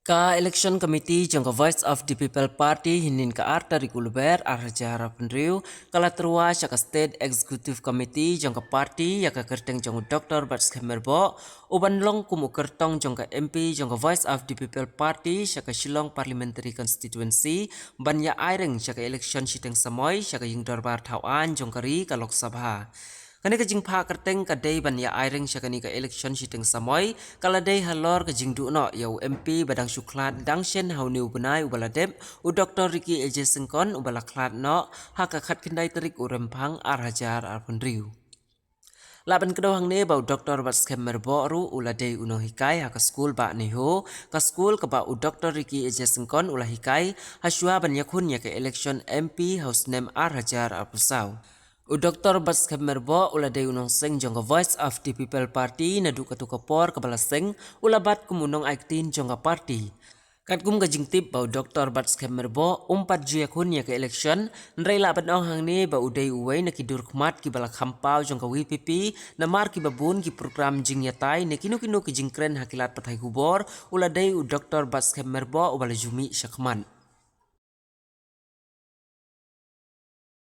Ka Election Committee jangka Voice of the People Party hinin ka arta regular arjara penriu kala terua syaka State Executive Committee jangka party yaka kerteng jangka Dr. Bats Kemerbo uban long kumu kertong jangka MP jangka Voice of the People Party syaka Shillong Parliamentary Constituency banya airing syaka election siteng samoy syaka yung darbar tauan jangkari ka Lok Sabha. Kani ka jing pha kerteng ka day ban ya airing sya kani ka election siteng samoy kala day halor ka jing duno yau MP badang syuklat dang shen hau niu benai ubala dep u Dr. Ricky Eje Sengkon ubala klat no haka khat kendai terik u rempang ar hajar ar pendriu. Laban kedua hang ne bau Dr. Bats Kemerbo ru ula day uno hikai haka school ba ni ho ka school ka ba u Dr. Ricky Eje Sengkon ula hikai hasua ban yakun ya ka election MP house name ar hajar ar pusau. U Dr. Bats Kemerbo ula day unong sing jongga Voice of the People Party na duka tuka por kabala sing ula bat kumunong aiktin jongga party. Kat kum gajing tip bau Dr. Bats Kemerbo umpat juya kun ya ke election nrai laban ong hang ni bau day uway na kidur khmat ki bala khampau jongga WPP na mar ki babun ki program jing yatai na kinu ki jing kren hakilat patai kubor ula day u Dr. Bats Kemerbo ubala jumi syakman.